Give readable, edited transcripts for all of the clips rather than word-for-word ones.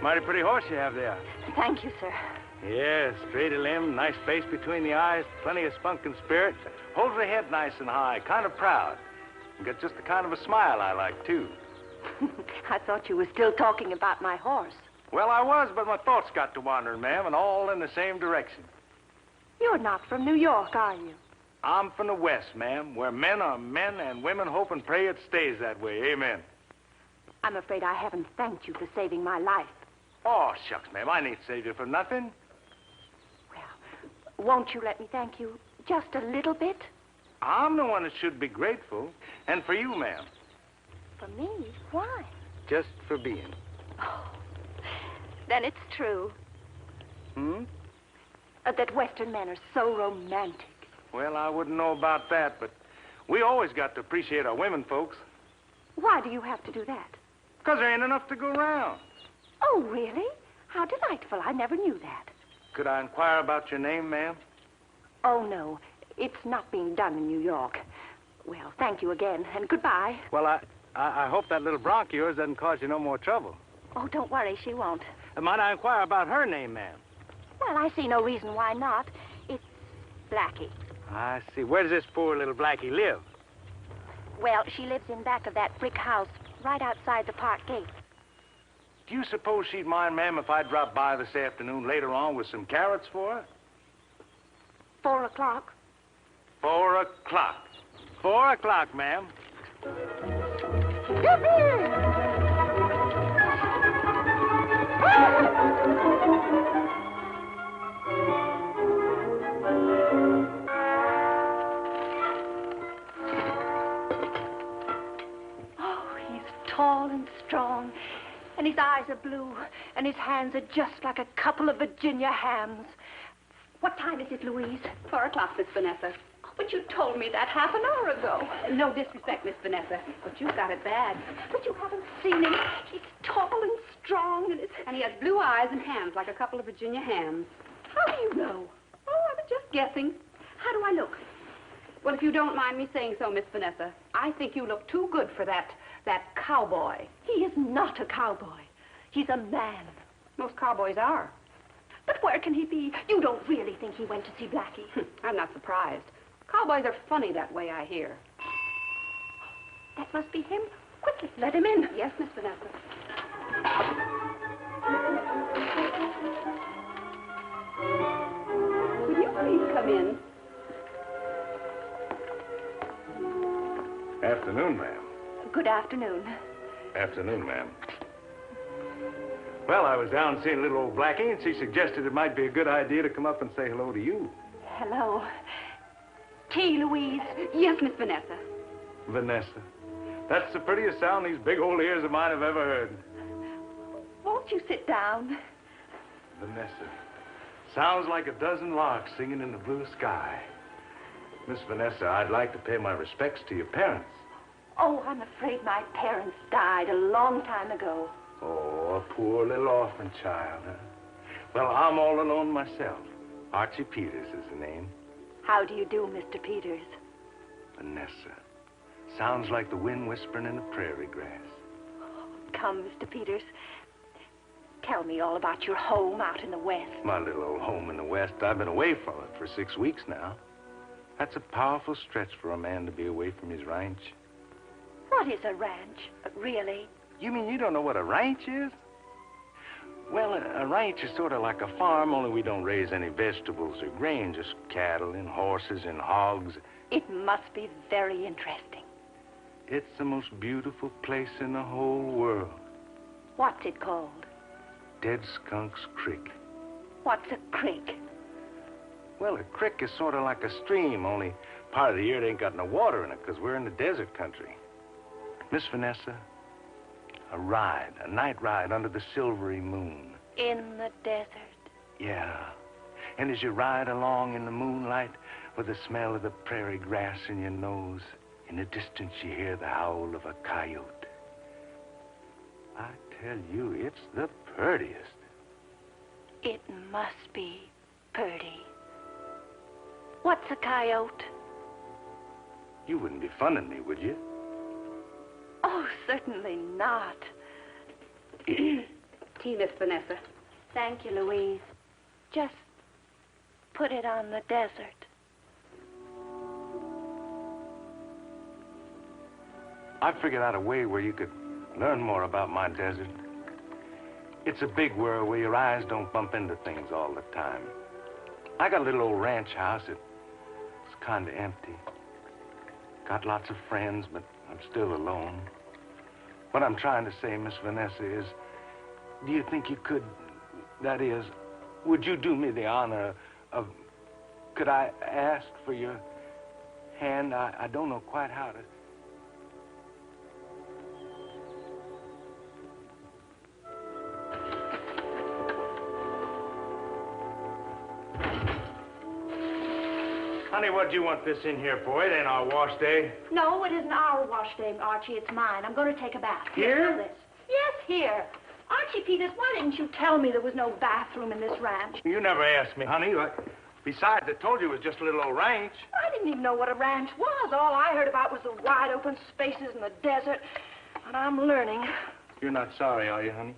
Mighty pretty horse you have there. Thank you, sir. Yes, straight of limb, nice face between the eyes, plenty of spunk and spirit. Holds her head nice and high, kind of proud. And got just the kind of a smile I like, too. I thought you were still talking about my horse. Well, I was, but my thoughts got to wandering, ma'am, and all in the same direction. You're not from New York, are you? I'm from the West, ma'am, where men are men and women hope and pray it stays that way. Amen. I'm afraid I haven't thanked you for saving my life. Oh, shucks, ma'am, I ain't saved you for nothing. Well, won't you let me thank you just a little bit? I'm the one that should be grateful. And for you, ma'am. For me? Why? Just for being. Oh, then it's true. That Western men are so romantic. Well, I wouldn't know about that, but we always got to appreciate our women folks. Why do you have to do that? Because there ain't enough to go around. Oh, really? How delightful. I never knew that. Could I inquire about your name, ma'am? Oh, no. It's not being done in New York. Well, thank you again, and goodbye. Well, I hope that little bronc of yours doesn't cause you no more trouble. Oh, don't worry, she won't. Might I inquire about her name, ma'am? Well, I see no reason why not. It's Blackie. I see. Where does this poor little Blackie live? Well, she lives in back of that brick house right outside the park gate. Do you suppose she'd mind, ma'am, if I dropped by this afternoon later on with some carrots for her? 4 o'clock. 4 o'clock. 4 o'clock, ma'am. Oh, he's tall and strong, and his eyes are blue, and his hands are just like a couple of Virginia hams. What time is it, Louise? 4 o'clock, Miss Vanessa. But you told me that half an hour ago. No disrespect, Miss Vanessa, but you've got it bad. But you haven't seen him. He's tall and strong, And he has blue eyes and hands like a couple of Virginia hams. How do you know? Oh, I was just guessing. How do I look? Well, if you don't mind me saying so, Miss Vanessa, I think you look too good for that cowboy. He is not a cowboy. He's a man. Most cowboys are. But where can he be? You don't really think he went to see Blackie? I'm not surprised. Cowboys are funny that way, I hear. That must be him. Quickly, let him in. Yes, Miss Vanessa. Will you please come in? Afternoon, ma'am. Good afternoon. Afternoon, ma'am. Well, I was down seeing little old Blackie, and she suggested it might be a good idea to come up and say hello to you. Hello. Tea, Louise. Yes, Miss Vanessa. Vanessa. That's the prettiest sound these big old ears of mine have ever heard. Won't you sit down? Vanessa. Sounds like a dozen larks singing in the blue sky. Miss Vanessa, I'd like to pay my respects to your parents. Oh, I'm afraid my parents died a long time ago. Oh, a poor little orphan child, huh? Well, I'm all alone myself. Archie Peters is the name. How do you do, Mr. Peters? Vanessa. Sounds like the wind whispering in the prairie grass. Come, Mr. Peters. Tell me all about your home out in the West. My little old home in the West. I've been away from it for 6 weeks now. That's a powerful stretch for a man to be away from his ranch. What is a ranch, really? You mean you don't know what a ranch is? Well, a ranch is sort of like a farm, only we don't raise any vegetables or grain, just cattle and horses and hogs. It must be very interesting. It's the most beautiful place in the whole world. What's it called? Dead Skunk's Creek. What's a creek? Well, a creek is sort of like a stream, only part of the year it ain't got no water in it because we're in the desert country. Miss Vanessa, a night ride under the silvery moon. In the desert? Yeah. And as you ride along in the moonlight with the smell of the prairie grass in your nose, in the distance you hear the howl of a coyote. I tell you, it's the purtiest. It must be purty. What's a coyote? You wouldn't be funning me, would you? Oh, certainly not. tea, Miss Vanessa. Thank you, Louise. Just put it on the desert. I figured out a way where you could learn more about my desert. It's a big world where your eyes don't bump into things all the time. I got a little old ranch house. It's kind of empty. Got lots of friends, but I'm still alone. What I'm trying to say, Miss Vanessa, is do you think you could, that is, would you do me the honor of, could I ask for your hand? I don't know quite how to. Honey, what do you want this in here for? It ain't our wash day. No, it isn't our wash day, Archie. It's mine. I'm going to take a bath. Here? This. Yes, here. Archie Peters, why didn't you tell me there was no bathroom in this ranch? You never asked me, honey. Besides, I told you it was just a little old ranch. I didn't even know what a ranch was. All I heard about was the wide open spaces in the desert. And I'm learning. You're not sorry, are you, honey?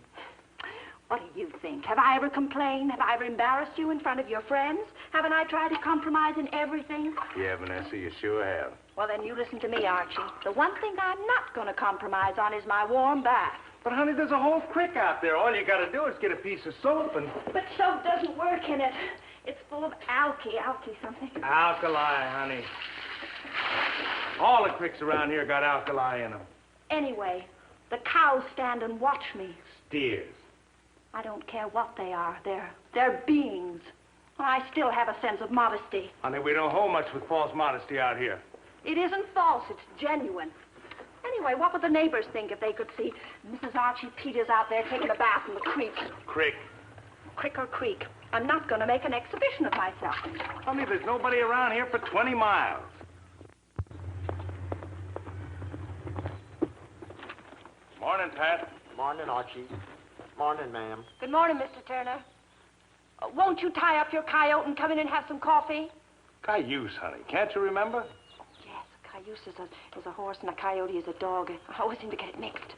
What do you think? Have I ever complained? Have I ever embarrassed you in front of your friends? Haven't I tried to compromise in everything? Yeah, Vanessa, you sure have. Well, then you listen to me, Archie. The one thing I'm not going to compromise on is my warm bath. But, honey, there's a whole creek out there. All you got to do is get a piece of soap and... But soap doesn't work in it. It's full of alky something. Alkali, honey. All the creeks around here got alkali in them. Anyway, the cows stand and watch me. Steers. I don't care what they are. They're beings. I still have a sense of modesty. Honey, we don't hold much with false modesty out here. It isn't false. It's genuine. Anyway, what would the neighbors think if they could see Mrs. Archie Peters out there taking a bath in the creek? Creek. Crick or creek. I'm not going to make an exhibition of myself. Honey, there's nobody around here for 20 miles. Morning, Pat. Morning, Archie. Morning, ma'am. Good morning, Mr. Turner. Won't you tie up your coyote and come in and have some coffee? Cayuse, honey. Can't you remember? Yes, a cayuse is a horse and a coyote is a dog. I always seem to get it mixed.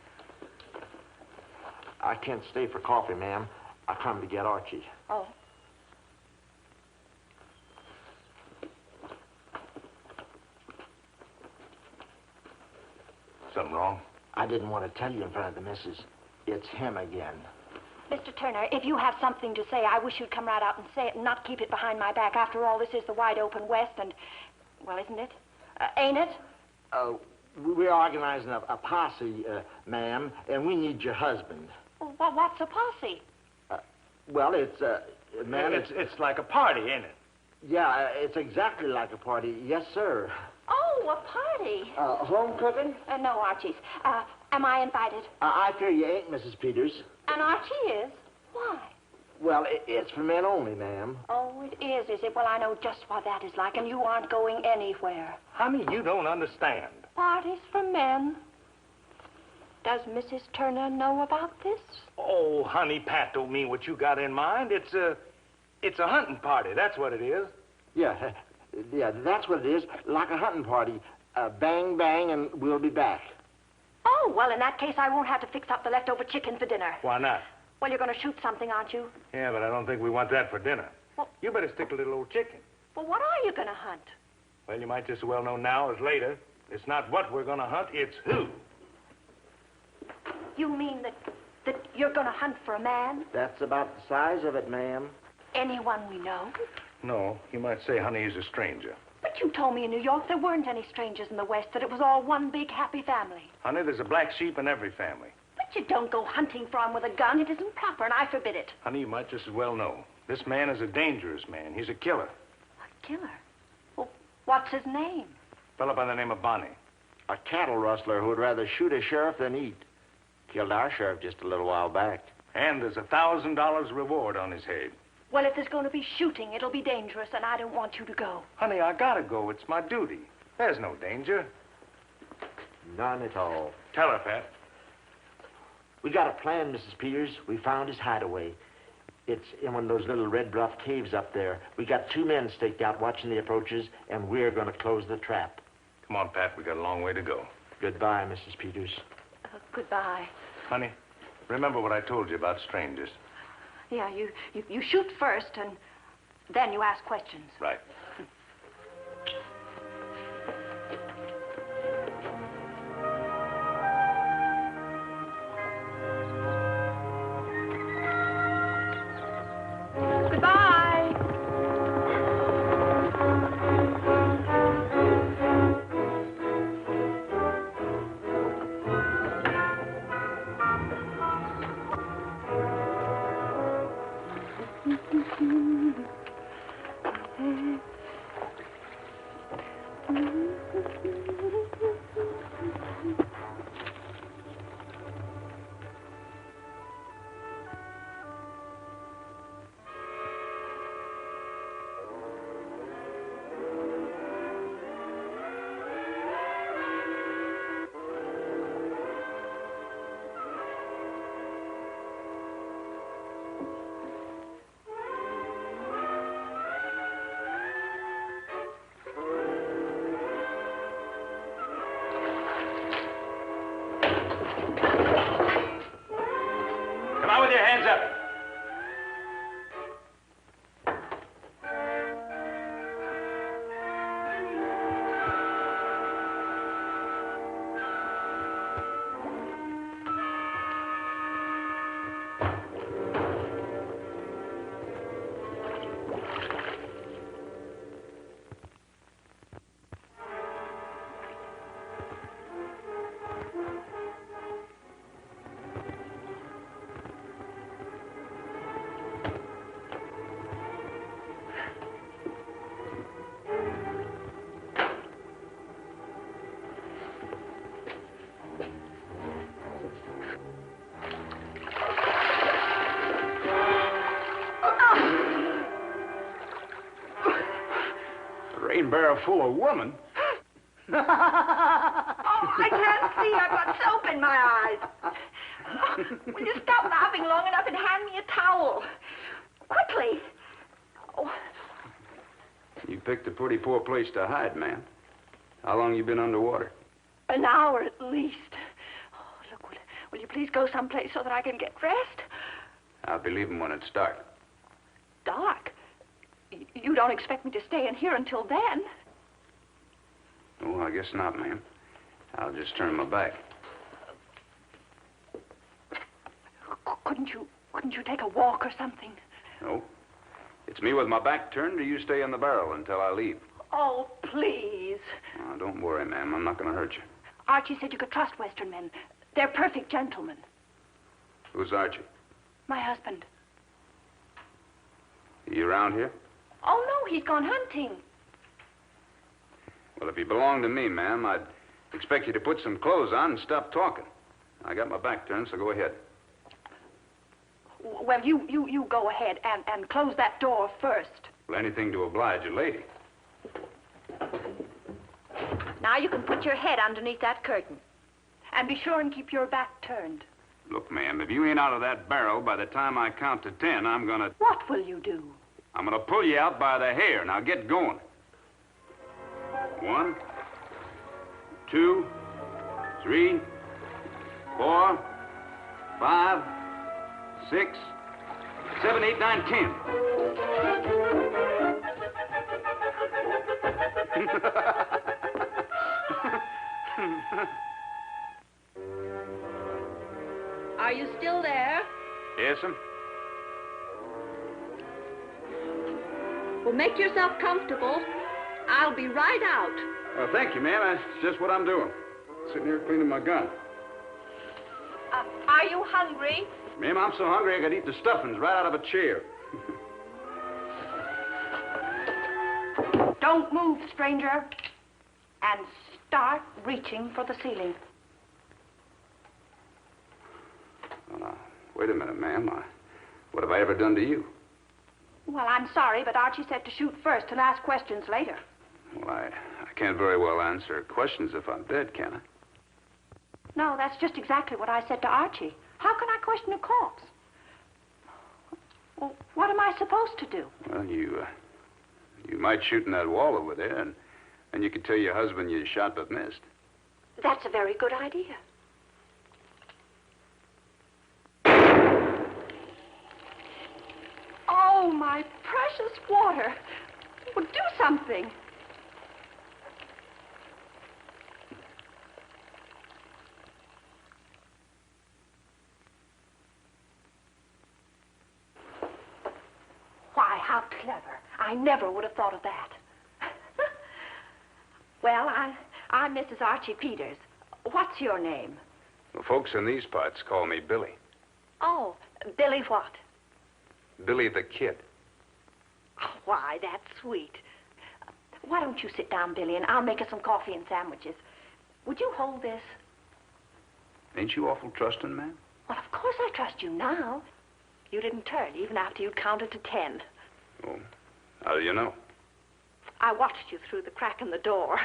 I can't stay for coffee, ma'am. I come to get Archie. Oh. Something wrong? I didn't want to tell you in front of the missus. It's him again. Mr. Turner, if you have something to say, I wish you'd come right out and say it and not keep it behind my back. After all, this is the wide open West and, well, isn't it? Ain't it? We're organizing a posse, ma'am, and we need your husband. Well, what's a posse? Well, it's, ma'am... It's like a party, ain't it? Yeah, it's exactly like a party. Yes, sir. Oh, a party. Home cooking? No, Archie's. Am I invited? I fear you ain't, Mrs. Peters. And Archie is? Why? Well, it's for men only, ma'am. Oh, it is it? Well, I know just what that is like, and you aren't going anywhere. Honey, you don't understand. Parties for men. Does Mrs. Turner know about this? Oh, honey, Pat don't mean what you got in mind. It's a hunting party. That's what it is. Yeah, that's what it is. Like a hunting party. Bang, bang, and we'll be back. Oh, well, in that case, I won't have to fix up the leftover chicken for dinner. Why not? Well, you're going to shoot something, aren't you? Yeah, but I don't think we want that for dinner. Well, you better stick to little old chicken. Well, what are you going to hunt? Well, you might just as well know now as later. It's not what we're going to hunt, it's who. You mean that you're going to hunt for a man? That's about the size of it, ma'am. Anyone we know? No, you might say, honey, he's a stranger. But you told me in New York there weren't any strangers in the West, that it was all one big happy family. Honey, there's a black sheep in every family. But you don't go hunting for him with a gun. It isn't proper, and I forbid it. Honey, you might just as well know. This man is a dangerous man. He's a killer. A killer? Well, what's his name? A fellow by the name of Bonnie. A cattle rustler who would rather shoot a sheriff than eat. Killed our sheriff just a little while back. And there's $1,000 reward on his head. Well, if there's going to be shooting, it'll be dangerous, and I don't want you to go. Honey, I gotta go. It's my duty. There's no danger. None at all. Tell her, Pat. We got a plan, Mrs. Peters. We found his hideaway. It's in one of those little red bluff caves up there. We got 2 men staked out watching the approaches, and we're going to close the trap. Come on, Pat. We got a long way to go. Goodbye, Mrs. Peters. Goodbye. Honey, Remember what I told you about strangers. Yeah, you shoot first, and then you ask questions. Right. Goodbye. Come on with your hands up. Rain barrel full of woman. Oh, I can't see. I've got soap in my eyes. Oh, will you stop laughing long enough and hand me a towel? Quickly. Oh, You picked a pretty poor place to hide, ma'am. How long you been underwater? an hour at least. Oh, look, will you please go someplace so that I can get dressed? I'll be leaving when it's dark. Dark? You don't expect me to stay in here until then? Oh, I guess not, ma'am. I'll just turn my back. Couldn't you take a walk or something? No. It's me with my back turned, or you stay in the barrel until I leave. Oh, please. Oh, don't worry, ma'am. I'm not going to hurt you. Archie said you could trust Western men. They're perfect gentlemen. Who's Archie? My husband. You around here? Oh, no, he's gone hunting. Well, if you belong to me, ma'am, I'd expect you to put some clothes on and stop talking. I got my back turned, so go ahead. Well, you go ahead and close that door first. Well, anything to oblige a lady. Now you can put your head underneath that curtain. And be sure and keep your back turned. Look, ma'am, if you ain't out of that barrel by the time I count to 10, I'm gonna Will you do? I'm gonna pull you out by the hair. Now get going. 1, 2, 3, 4, 5, 6, 7, 8, 9, 10. Are you still there? Yes, ma'am. Well, make yourself comfortable. I'll be right out. Well, thank you, ma'am. That's just what I'm doing. Sitting here cleaning my gun. Are you hungry? Ma'am, I'm so hungry I could eat the stuffings right out of a chair. Don't move, stranger. And start reaching for the ceiling. Well, now, wait a minute, ma'am. What have I ever done to you? Well, I'm sorry, but Archie said to shoot first and ask questions later. Well, I can't very well answer questions if I'm dead, can I? No, that's just exactly what I said to Archie. How can I question a corpse? Well, what am I supposed to do? Well, you might shoot in that wall over there, and you could tell your husband you shot but missed. That's a very good idea. this water. Well, do something. Why, how clever. I never would have thought of that. Well, I'm Mrs. Archie Peters. What's your name? The folks in these parts call me Billy. Oh, Billy what? Billy the Kid. Oh, why, that's sweet. Why don't you sit down, Billy, and I'll make us some coffee and sandwiches. Would you hold this? Ain't you awful trusting, ma'am? Well, of course I trust you now. You didn't turn, even after you'd counted to 10. Oh, how do you know? I watched you through the crack in the door.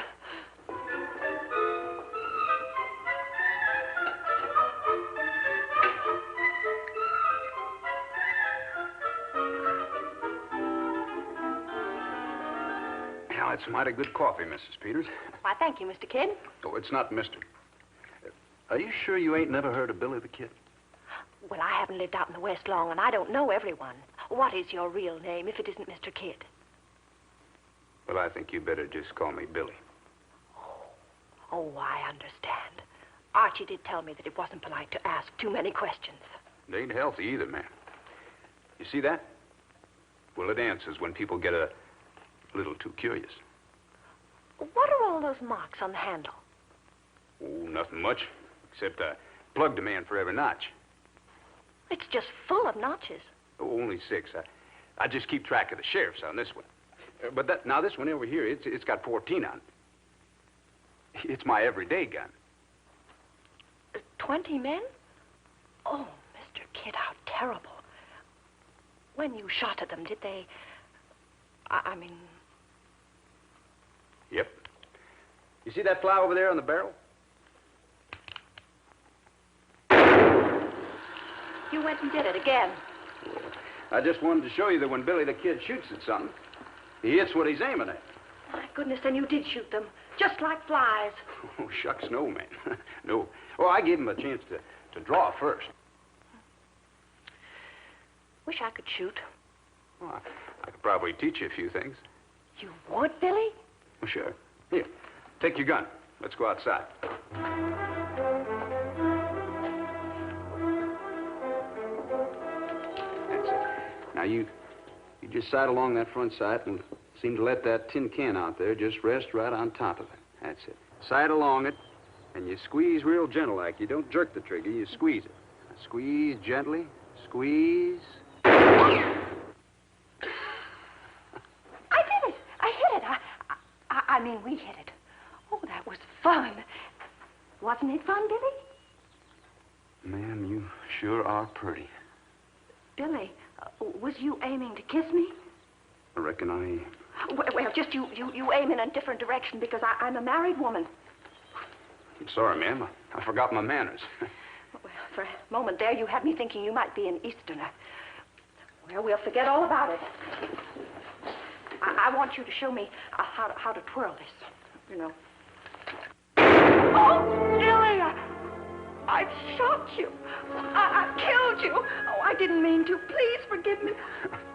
Now, it's mighty good coffee, Mrs. Peters. Why, thank you, Mr. Kidd. Oh, it's not Mr. Are you sure you ain't never heard of Billy the Kid? Well, I haven't lived out in the West long, and I don't know everyone. What is your real name if it isn't Mr. Kidd? Well, I think you better just call me Billy. Oh, I understand. Archie did tell me that it wasn't polite to ask too many questions. It ain't healthy either, ma'am. You see that? Well, it answers when people get a little too curious. What are all those marks on the handle? Oh, nothing much, except I plugged a man for every notch. It's just full of notches. Oh, only 6. I just keep track of the sheriff's on this one. But this one over here, it's got 14 on it. It's my everyday gun. 20 men? Oh, Mr. Kidd, how terrible. When you shot at them, did they... I mean... Yep. You see that plow over there on the barrel? You went and did it again. I just wanted to show you that when Billy the Kid shoots at something, he hits what he's aiming at. My goodness, then you did shoot them, just like flies. Oh, shucks, no, man. No. Oh, I gave him a chance to draw first. Wish I could shoot. Well, I could probably teach you a few things. You would, Billy? Well, sure. Here, take your gun. Let's go outside. That's it. Now, you just sight along that front sight and seem to let that tin can out there just rest right on top of it. That's it. Sight along it, and you squeeze real gentle like. You don't jerk the trigger, you squeeze it. Now, squeeze gently. Squeeze. I did it. I hit it. I mean, we hit it. Oh, that was fun. Wasn't it fun, Billy? Ma'am, you sure are pretty. Billy, was you aiming to kiss me? I reckon Well, just you aim in a different direction because I'm a married woman. I'm sorry, ma'am. I forgot my manners. Well, for a moment there, you had me thinking you might be an Easterner. Well, we'll forget all about it. I want you to show me how to twirl this, you know. Oh, Billy, I shot you. I killed you. Oh, I didn't mean to. Please forgive me.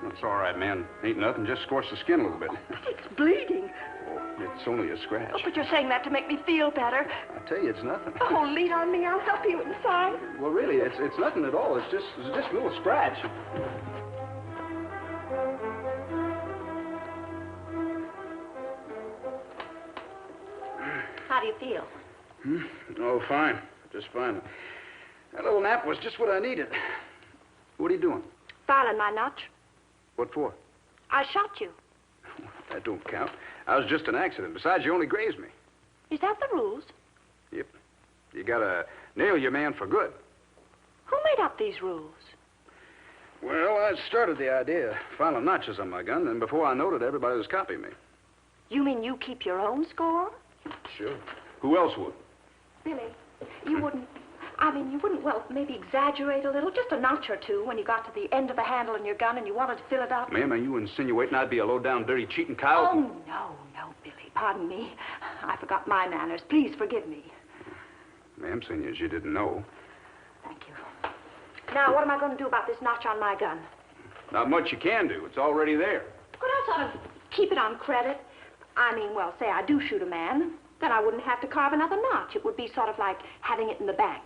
That's all right, man. Ain't nothing. Just scorched the skin a little bit. It's bleeding. Oh, it's only a scratch. Oh, but you're saying that to make me feel better. I tell you, it's nothing. Oh, lean on me. I'll help you inside. Well, really, it's nothing at all. It's just a little scratch. How do you feel? Oh, fine. Just fine. That little nap was just what I needed. What are you doing? Filing my notch. What for? I shot you. That don't count. I was just an accident. Besides, you only grazed me. Is that the rules? Yep. You gotta nail your man for good. Who made up these rules? Well, I started the idea, filing notches on my gun, and before I noted, everybody was copying me. You mean you keep your own score? Sure. Who else would? Billy, you wouldn't... I mean, you wouldn't, well, maybe exaggerate a little, just a notch or two when you got to the end of the handle in your gun and you wanted to fill it up. Ma'am, are you insinuating I'd be a low-down, dirty, cheating coyote? Oh, no, Billy. Pardon me. I forgot my manners. Please forgive me. Ma'am, seeing as you didn't know. Thank you. Now, what am I going to do about this notch on my gun? Not much you can do. It's already there. Could I sort of keep it on credit? I mean, well, say I do shoot a man, then I wouldn't have to carve another notch. It would be sort of like having it in the bank.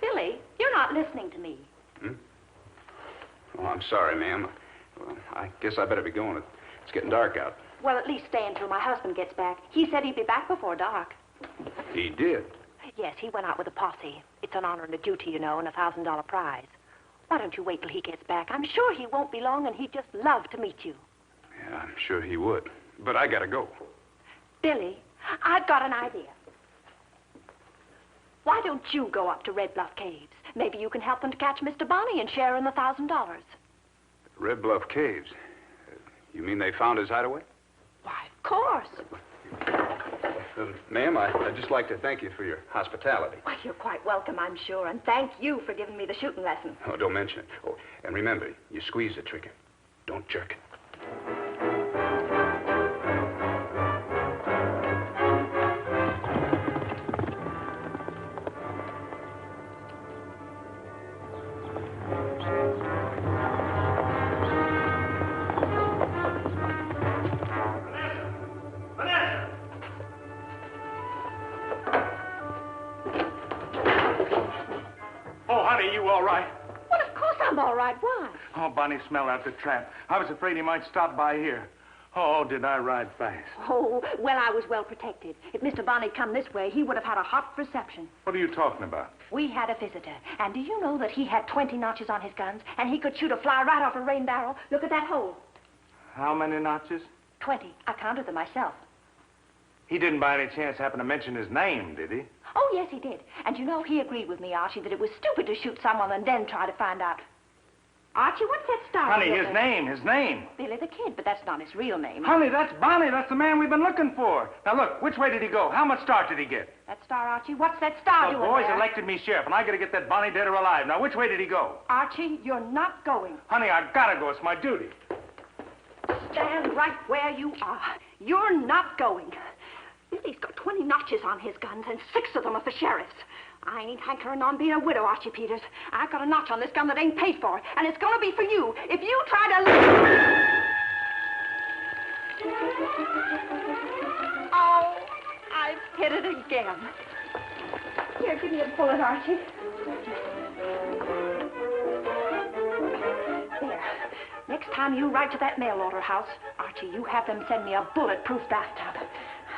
Billy, you're not listening to me. Hmm? Oh, I'm sorry, ma'am. Well, I guess I better be going. It's getting dark out. Well, at least stay until my husband gets back. He said he'd be back before dark. He did? Yes, he went out with a posse. It's an honor and a duty, you know, and a $1,000 prize. Why don't you wait till he gets back? I'm sure he won't be long, and he'd just love to meet you. Yeah, I'm sure he would. But I gotta go. Billy, I've got an idea. Why don't you go up to Red Bluff Caves? Maybe you can help them to catch Mr. Bonnie and share in the $1,000. Red Bluff Caves? You mean they found his hideaway? Why, of course. Ma'am, I'd just like to thank you for your hospitality. Well, you're quite welcome, I'm sure, and thank you for giving me the shooting lesson. Oh, don't mention it. Oh, and remember, you squeeze the trigger. Don't jerk it. All right. Well, of course I'm all right. Why? Oh, Bonnie smelled out the trap. I was afraid he might stop by here. Oh, did I ride fast? Oh, well, I was well protected. If Mr. Bonnie'd come this way, he would have had a hot reception. What are you talking about? We had a visitor, and do you know that he had 20 notches on his guns, and he could shoot a fly right off a rain barrel? Look at that hole. How many notches? 20. I counted them myself. He didn't by any chance happen to mention his name, did he? Oh, yes, he did. And you know, he agreed with me, Archie, that it was stupid to shoot someone and then try to find out. Archie, what's that star? Honey, his name. Billy the Kid, but that's not his real name. Honey, that's Bonnie. That's the man we've been looking for. Now, look, which way did he go? How much start did he get? That star, Archie? What's that star The doing boys there? elected me sheriff, and I got to get that Bonnie dead or alive. Now, which way did he go? Archie, you're not going. Honey, I gotta go. It's my duty. Stand right where you are. You're not going. Billy's got 20 notches on his guns, and 6 of them are for sheriffs. I ain't hankering on being a widow, Archie Peters. I've got a notch on this gun that ain't paid for, and it's gonna be for you. If you try to... Oh, I've hit it again. Here, give me a bullet, Archie. There. Next time you write to that mail order house, Archie, you have them send me a bulletproof bathtub.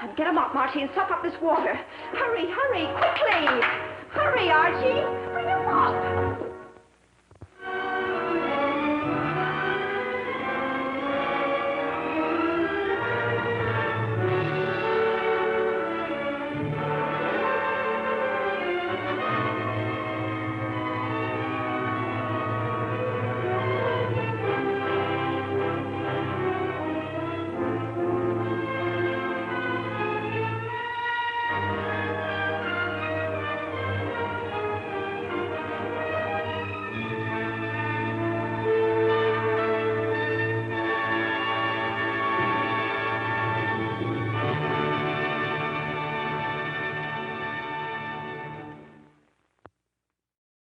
And get 'em up, Archie, and suck up this water. Hurry, hurry, quickly! Hurry, Archie! Hurry up!